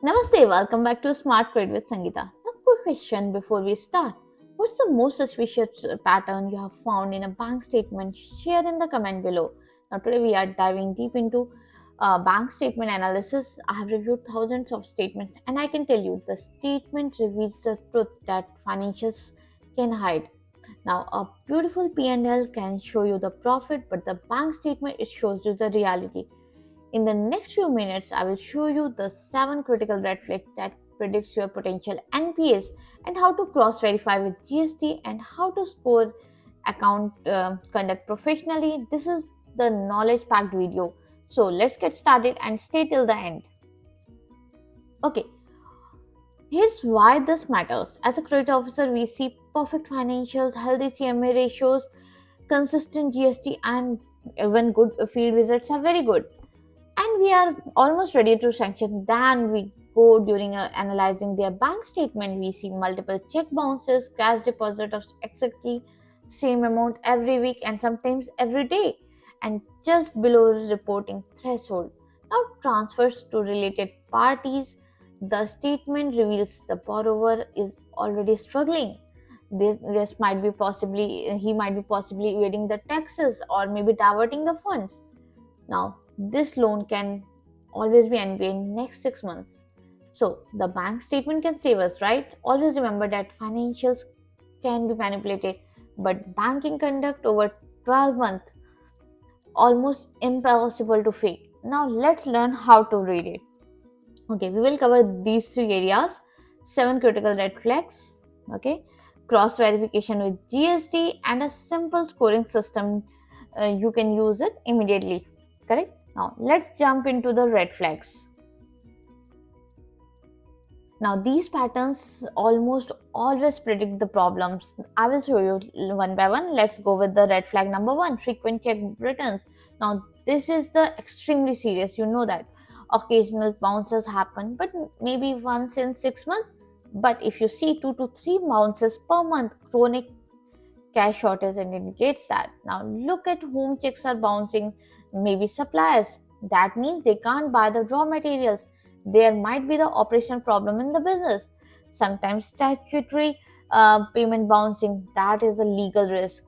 Namaste, welcome back to Smart Trade with Sangeeta. A quick question before we start. What's the most suspicious pattern you have found in a bank statement? Share in the comment below. Now, today we are diving deep into bank statement analysis. I have reviewed thousands of statements, and I can tell you the statement reveals the truth that financials can hide. Now, a beautiful P&L can show you the profit, but the bank statement it shows you the reality. In the next few minutes, I will show you the 7 critical red flags that predicts your potential NPAs and how to cross verify with GST and how to score account conduct professionally. This is the knowledge packed video. So let's get started and stay till the end. Okay, here's why this matters. As a credit officer, we see perfect financials, healthy CMA ratios, consistent GST, and even good field visits are very good, and we are almost ready to sanction. Then we go during analyzing their bank statement, we see multiple check bounces, cash deposit of exactly same amount every week and sometimes every day, and just below reporting threshold. Now transfers to related parties. The statement reveals the borrower is already struggling. This might be possibly he might be possibly evading the taxes or maybe diverting the funds. Now, this loan can always be NPA in next 6 months. So, the bank statement can save us, right? Always remember that financials can be manipulated, but banking conduct over 12 months almost impossible to fake. Now, let's learn how to read it. Okay, we will cover these 3 areas: 7 critical red flags, okay, cross verification with GST, and a simple scoring system. You can use it immediately, correct? Now let's jump into the red flags. Now these patterns almost always predict the problems. I will show you one by one. Let's go with the red flag number 1, frequent check returns. Now this is the extremely serious, you know that. Occasional bounces happen, but maybe once in 6 months. But if you see 2 to 3 bounces per month, chronic cash shortage indicates that. Now look at whom checks are bouncing, maybe suppliers. That means they can't buy the raw materials. There might be the operational problem in the business. Sometimes statutory payment bouncing, that is a legal risk.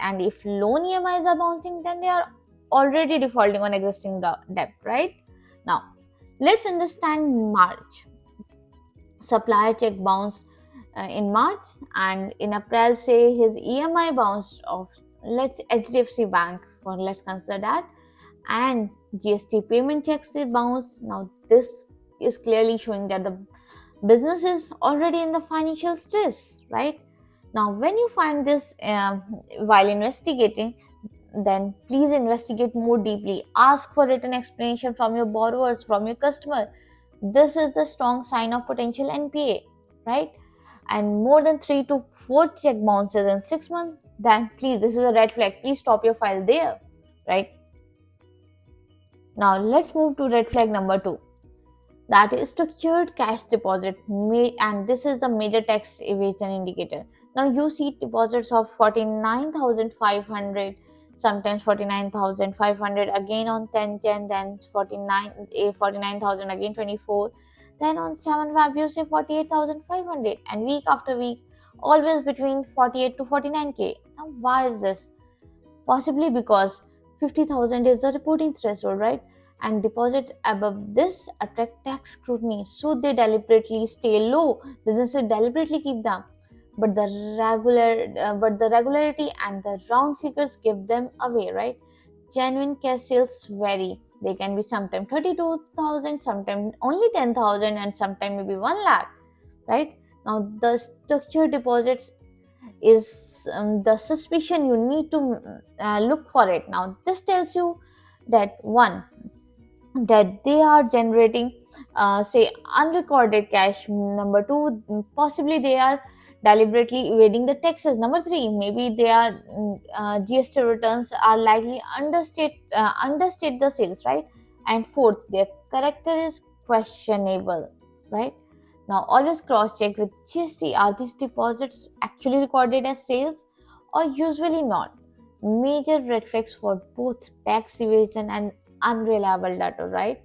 And if loan EMIs are bouncing, then they are already defaulting on existing debt, right? Now let's understand March. Supplier check bounced in March, and in April, say his EMI bounced of, let's HDFC Bank, for let's consider that, and GST payment checks bounced. Now this is clearly showing that the business is already in the financial stress, right? Now when you find this while investigating, then please investigate more deeply. Ask for written explanation from your borrowers, from your customer. This is the strong sign of potential NPA, right? And more than 3 to 4 check bounces in 6 months, then please, this is a red flag. Please stop your file there, right? Now let's move to red flag number 2. That is structured cash deposit, and this is the major tax evasion indicator. Now you see deposits of 49,500, sometimes 49,500 again on 10 Jan, then 49,000 again 24, then on 7 Feb you say 48,500, and week after week always between 48 to 49k. Now why is this? Possibly because 50,000 is the reporting threshold, right? And deposit above this attract tax scrutiny, so they deliberately stay low. Businesses deliberately keep them, but the regularity and the round figures give them away, right? Genuine cash sales vary. They can be sometimes 32,000, sometimes only 10,000, and sometimes maybe 1 lakh, right? Now the structured deposits is the suspicion you need to look for it. Now this tells you that, one, that they are generating say unrecorded cash. Number 2, possibly they are deliberately evading the taxes. Number 3, maybe they are GST returns are likely understate the sales, right? And 4th, their character is questionable, right? Now always cross check with GST, are these deposits actually recorded as sales or usually not? Major red flags for both tax evasion and unreliable data, right?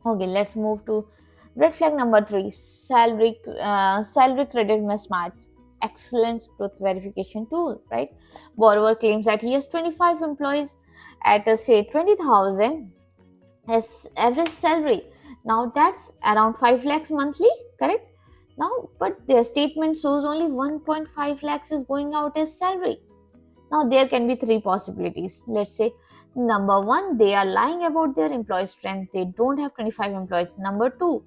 Okay, let's move to Red flag number 3, salary credit mismatch. Excellent truth verification tool, right? Borrower claims that he has 25 employees at say 20,000 as average salary. Now that's around 5 lakhs monthly, correct? Now, but their statement shows only 1.5 lakhs is going out as salary. Now, there can be three possibilities. Let's say, number one, they are lying about their employee strength. They don't have 25 employees. Number two,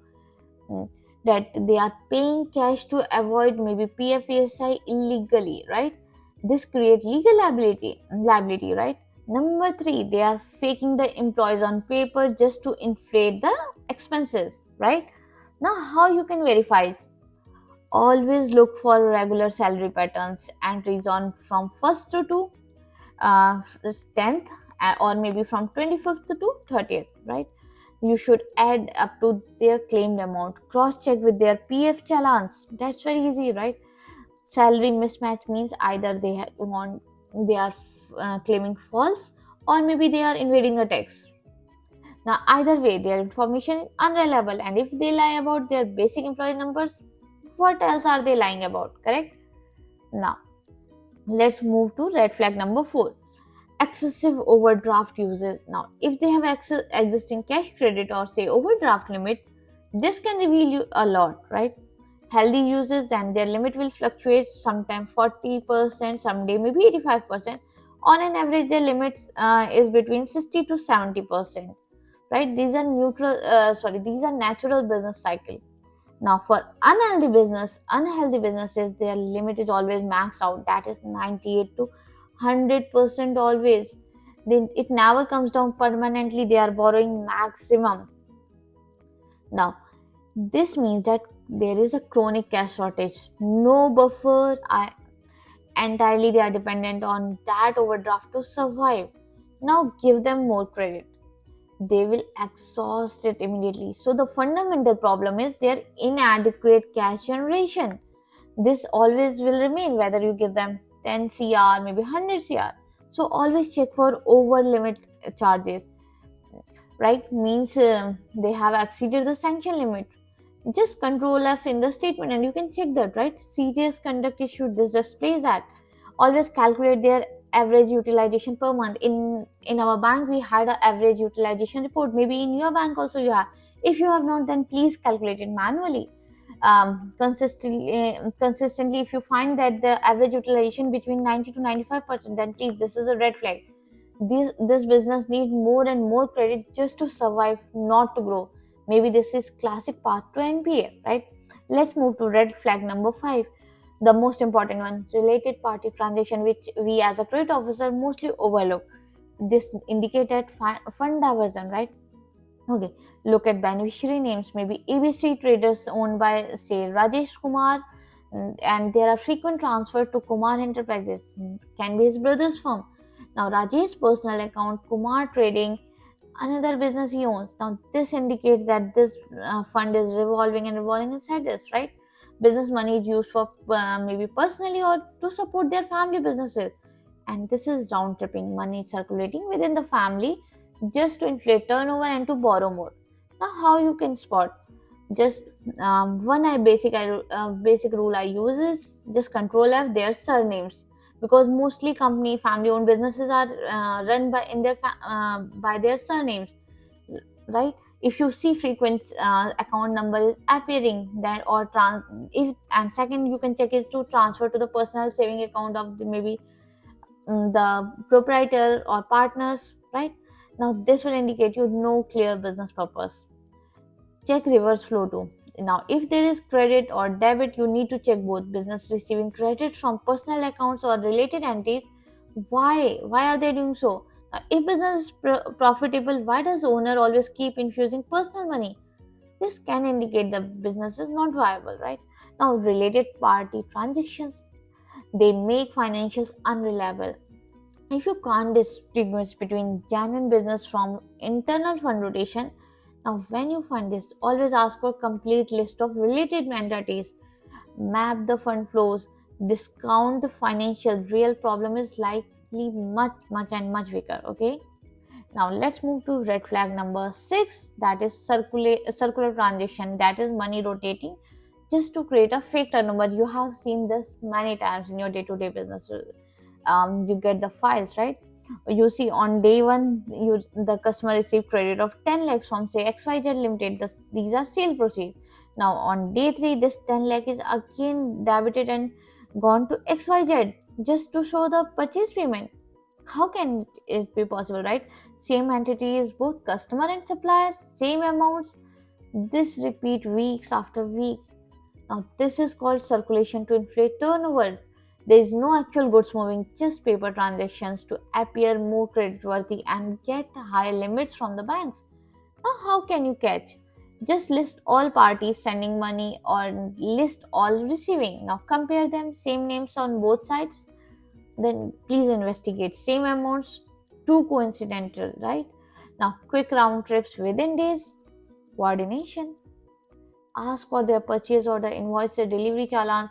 mm, that they are paying cash to avoid maybe PFESI illegally, right? This create legal liability, right? Number three, they are faking the employees on paper just to inflate the expenses, right? Now, how you can verify? Always look for regular salary patterns, entries on from 1st to 10th, or maybe from 25th to 30th, right? You should add up to their claimed amount, cross check with their PF challans. That's very easy, right? Salary mismatch means either they are claiming false, or maybe they are invading the tax. Now either way their information is unreliable, and if they lie about their basic employee numbers, what else are they lying about, correct? Now let's move to red flag number 4, excessive overdraft uses. Now if they have existing cash credit or say overdraft limit, this can reveal you a lot, right? Healthy uses, then their limit will fluctuate, sometimes 40%, someday maybe 85%. On an average their limits is between 60 to 70%, right? These are natural business cycle. Now for unhealthy businesses, their limit is always maxed out, that is 98 to 100% always. Then it never comes down permanently, they are borrowing maximum. Now this means that there is a chronic cash shortage, no buffer. Entirely they are dependent on that overdraft to survive. Now give them more credit, they will exhaust it immediately. So the fundamental problem is their inadequate cash generation. This always will remain whether you give them 10 cr, maybe 100 cr. So always check for over limit charges, right? Means they have exceeded the sanction limit. Just control F in the statement and you can check that, right? Serious conduct issue, this displays that. Always calculate their average utilization per month. In our bank we had an average utilization report, maybe in your bank also you have. If you have not, then please calculate it manually. Consistently if you find that the average utilization between 90 to 95%, then please, this is a red flag. This business need more and more credit just to survive, not to grow. Maybe this is classic path to NPA, right? Let's move to red flag number 5, the most important one, related party transaction, which we as a credit officer mostly overlook. This indicated fund diversion, right? Okay, look at beneficiary names, maybe ABC traders owned by say Rajesh Kumar, and there are frequent transfer to Kumar Enterprises, can be his brother's firm. Now Rajesh's personal account, Kumar Trading, another business he owns. Now this indicates that this fund is revolving and revolving inside this, right? Business money is used for maybe personally or to support their family businesses, and this is round tripping money circulating within the family just to inflate turnover and to borrow more. Now how you can spot? Just basic rule I use is just control F their surnames, because mostly company family owned businesses are run by their surnames, right? If you see frequent account number is appearing, then or if, and second you can check is to transfer to the personal saving account of the maybe the proprietor or partners, right? Now this will indicate you no clear business purpose. Check reverse flow too. Now if there is credit or debit, you need to check both. Business receiving credit from personal accounts or related entities, why are they doing so? If business is profitable, why does owner always keep infusing personal money? This can indicate the business is not viable, right? Now related party transactions, they make financials unreliable. If you can't distinguish between genuine business from internal fund rotation, now when you find this, always ask for complete list of related entities, map the fund flows, discount the financial. Real problem is likely much and much bigger, okay? Now let's move to red flag number 6, that is circular transaction, that is money rotating just to create a fake turnover. You have seen this many times in your day-to-day business. You get the files, right? You see on day one, the customer received credit of 10 lakhs from say XYZ Limited. These are sale proceeds. Now on day 3, this 10 lakh is again debited and gone to XYZ just to show the purchase payment. How can it be possible, right? Same entity is both customer and supplier, same amounts. This repeat weeks after week. Now this is called circulation to inflate turnover. There is no actual goods moving, just paper transactions to appear more creditworthy and get higher limits from the banks. Now how can you catch? Just list all parties sending money or list all receiving. Now compare them, same names on both sides. Then please investigate, same amounts, too coincidental, right? Now quick round trips within days, coordination, ask for their purchase order, invoice, delivery challans.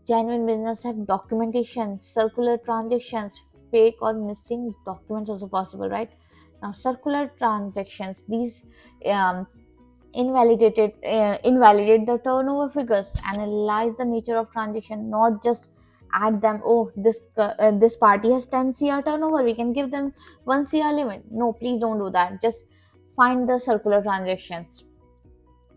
Genuine business have documentation, circular transactions, fake or missing documents also possible, right? Now circular transactions, these um, invalidate the turnover figures. Analyze the nature of transaction, not just add them. Oh, this party has 10 cr turnover, we can give them 1 cr limit. No, please don't do that. Just find the circular transactions.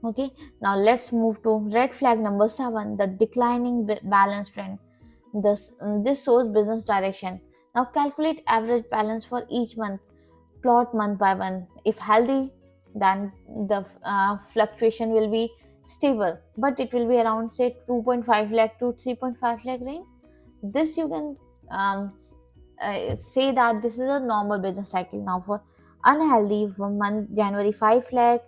Okay, now let's move to red flag number 7, the declining balance trend. This shows business direction. Now calculate average balance for each month, plot month by month. If healthy, then the fluctuation will be stable, but it will be around say 2.5 lakh to 3.5 lakh range. This you can say that this is a normal business cycle. Now for unhealthy, for month January 5 lakh,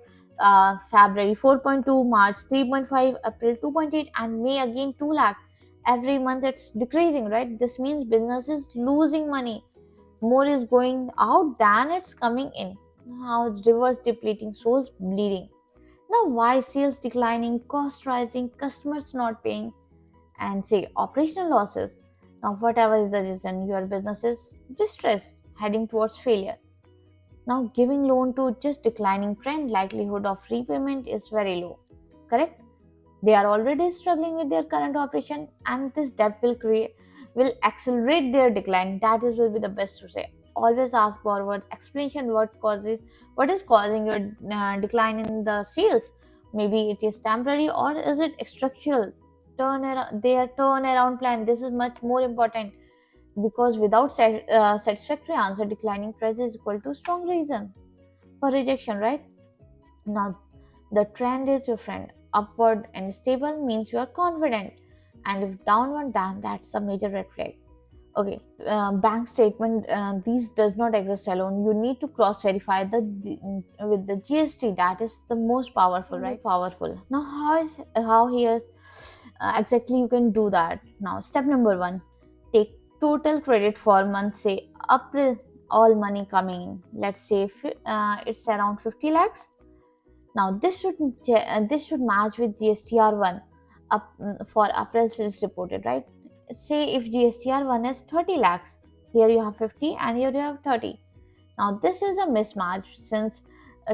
February 4.2, March 3.5, April 2.8, and May again 2 lakh. Every month it's decreasing, right? This means business is losing money. More is going out than it's coming in. Now it's reverse depleting, shows bleeding. Now why sales declining, cost rising, customers not paying, and say operational losses. Now whatever is the reason, your business is distressed, heading towards failure. Now giving loan to just declining trend, likelihood of repayment is very low. Correct? They are already struggling with their current operation, and this debt will accelerate their decline. That is will be the best to say. Always ask borrowers explanation what is causing your decline in the sales. Maybe it is temporary or is it structural. Their turnaround plan. This is much more important, because without satisfactory answer, declining price is equal to strong reason for rejection, right? Now the trend is your friend. Upward and stable means you are confident, and if downward, then that's a major red flag. Okay, bank statement. These does not exist alone. You need to cross verify with the GST. That is the most powerful, right? Powerful. Now, how here's exactly you can do that. Now, step number 1: take total credit for month. Say April, all money coming in. Let's say it's around 50 lakhs. Now this should match with GSTR1 for April sales reported, right? Say if GSTR1 is 30 lakhs, here you have 50 and here you have 30. Now this is a mismatch, since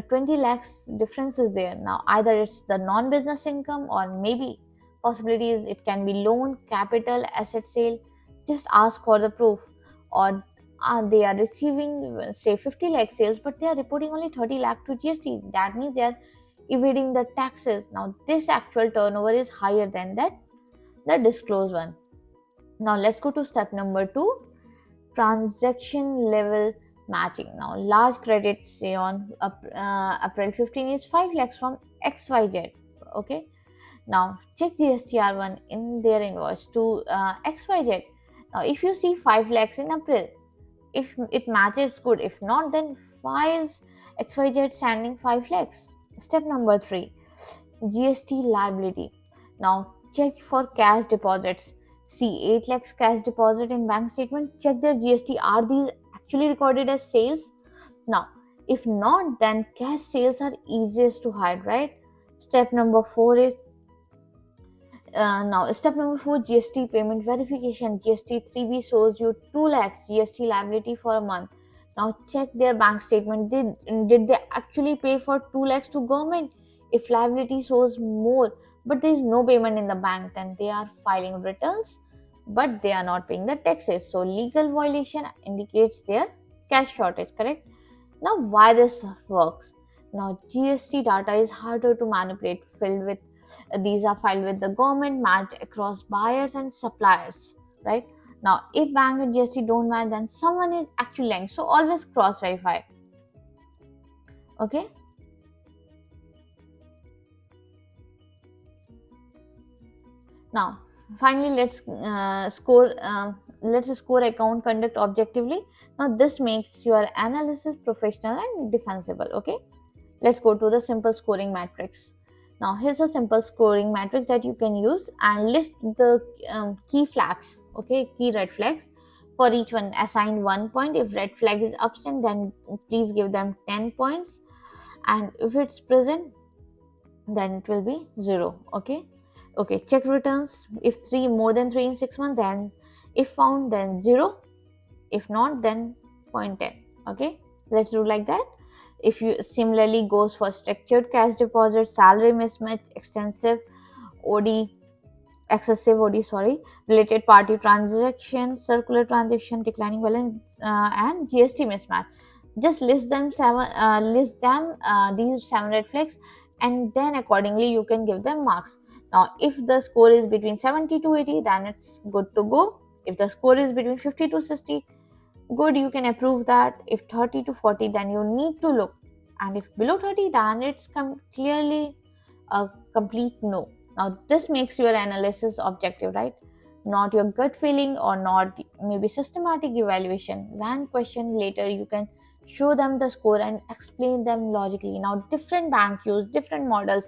20 lakhs difference is there. Now either it's the non-business income, or maybe possibilities it can be loan, capital, asset sale. Just ask for the proof. Or they are receiving say 50 lakh sales, but they are reporting only 30 lakh to GST. That means they are evading the taxes. Now this actual turnover is higher than the disclosed one. Now let's go to step number 2, transaction level matching. Now large credit, say on April 15 is 5 lakhs from XYZ. Okay, now check GSTR1 in their invoice to XYZ. Now if you see 5 lakhs in April, if it matches, good. If not, then why is XYZ sending 5 lakhs? Step number 3, GST liability. Now check for cash deposits. See 8 lakhs cash deposit in bank statement. Check their GST. Are these actually recorded as sales? Now, if not, then cash sales are easiest to hide, right? Step number 4 is step number 4, GST payment verification. GST 3B shows you 2 lakhs GST liability for a month. Now check their bank statement. Did they actually pay for 2 lakhs to government? If liability shows more but there is no payment in the bank, then they are filing returns but they are not paying the taxes. So legal violation indicates their cash shortage, correct? Now why this works? Now GST data is harder to manipulate. Filled with these are filed with the government, matched across buyers and suppliers, right? Now if bank and GST don't match, then someone is actually lying. So always cross verify. Okay. Now finally let's score account conduct objectively. Now this makes your analysis professional and defensible. Okay, let's go to the simple scoring matrix. Now here's a simple scoring matrix that you can use and list the key flags. Okay, key red flags. For each one assign 1 point. If red flag is absent, then please give them 10 points, and if it's present, then it will be 0. Okay. Okay, check returns. If three more than 3 in 6 months, then if found, then 0. If not, then 0.10. Okay, let's do like that. If you similarly goes for structured cash deposit, salary mismatch, excessive OD, sorry, related party transactions, circular transaction, declining balance, and GST mismatch. Just list them these 7 red flags, and then accordingly you can give them marks. Now if the score is between 70 to 80, then it's good to go. If the score is between 50 to 60, good, you can approve that. If 30 to 40, then you need to look, and if below 30, then it's clearly a complete no. Now this makes your analysis objective, right? Not your gut feeling or not maybe systematic evaluation. When questioned later, you can show them the score and explain them logically. Now different bank use different models.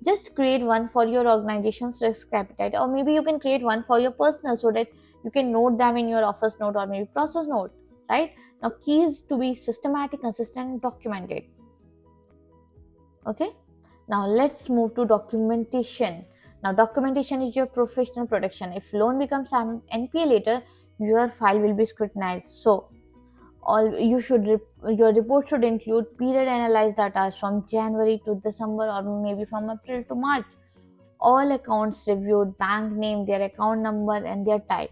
Just create one for your organization's risk appetite, or maybe you can create one for your personal, so that you can note them in your office note or maybe process note, right? Now key is to be systematic, consistent, and documented. Okay, now let's move to documentation. Now documentation is your professional protection. If loan becomes an NPA later, your file will be scrutinized. So all your report should include period analyzed data from January to December, or maybe from April to March. All accounts reviewed, bank name, their account number, and their type.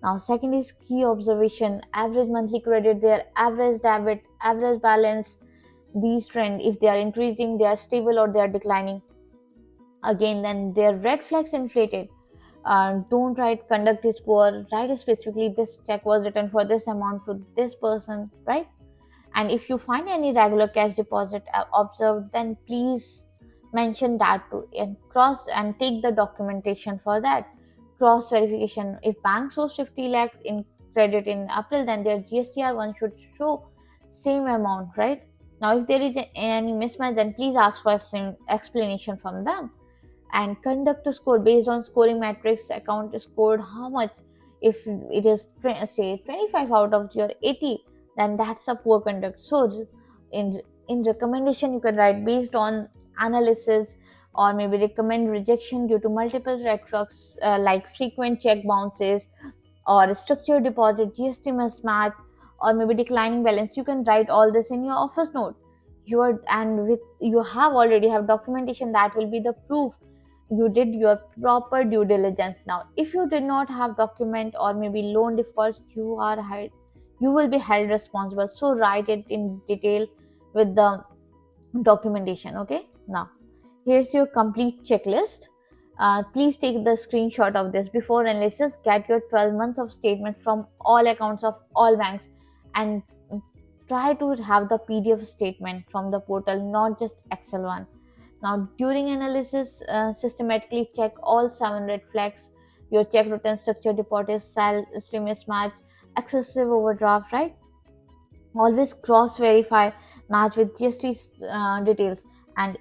Now second is key observation: average monthly credit, their average debit, average balance. These trend, if they are increasing, they are stable, or they are declining. Again, then their red flags inflated. Don't write conduct is poor, write specifically this check was written for this amount to this person, right? And if you find any regular cash deposit observed, then please mention that too, and cross and take the documentation for that. Cross verification: if bank shows 50 lakhs in credit in April, then their GSTR one should show same amount, right? Now if there is any mismatch, then please ask for explanation from them. And conduct a score based on scoring matrix. Account is scored how much? If it is say 25 out of your 80, then that's a poor conduct. So in recommendation, you can write based on analysis, or maybe recommend rejection due to multiple red flags, like frequent check bounces, or structured deposit, GST mismatch, or maybe declining balance. You can write all this in your office note. You have already have documentation that will be the proof you did your proper due diligence. Now if you did not have document, or maybe loan defaults, you will be held responsible. So write it in detail with the documentation. Okay, now here's your complete checklist. Please take the screenshot of this. Before analysis, get your 12 months of statement from all accounts of all banks, and try to have the PDF statement from the portal, not just Excel one. Now during analysis, systematically check all 7 red flags: your check return, structure deposit, salary mismatch, excessive overdraft, right? Always cross verify, match with GST details, and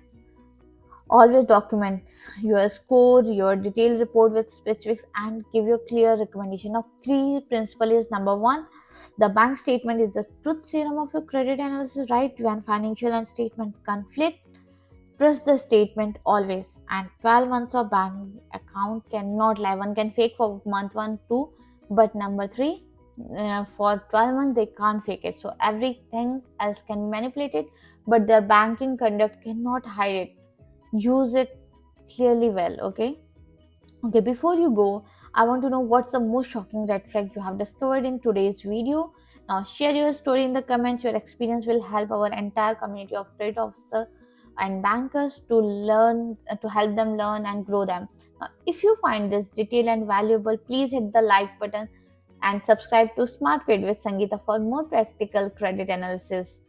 always document your score, your detailed report with specifics, and give your clear recommendation. Now key principle is number 1: the bank statement is the truth serum of your credit analysis, right? When financial and statement conflict, trust the statement always. And 12 months of bank account cannot lie. One can fake for month 1 2, but number 3, for 12 months they can't fake it, so everything else can manipulate it, but their banking conduct cannot hide it. Use it clearly well. Okay, before you go, I want to know what's the most shocking red flag you have discovered in today's video. Now, share your story in the comments. Your experience will help our entire community of credit officer and bankers to learn, to help them learn and grow them. Now, if you find this detailed and valuable, please hit the like button and subscribe to Smart Credit with Sangeeta for more practical credit analysis.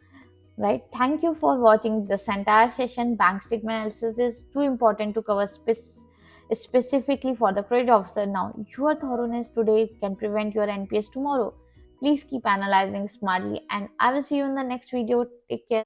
Right? Thank you for watching this entire session. Bank statement analysis is too important to cover specifically for the credit officer. Now, your thoroughness today can prevent your NPS tomorrow. Please keep analyzing smartly, and I will see you in the next video. Take care.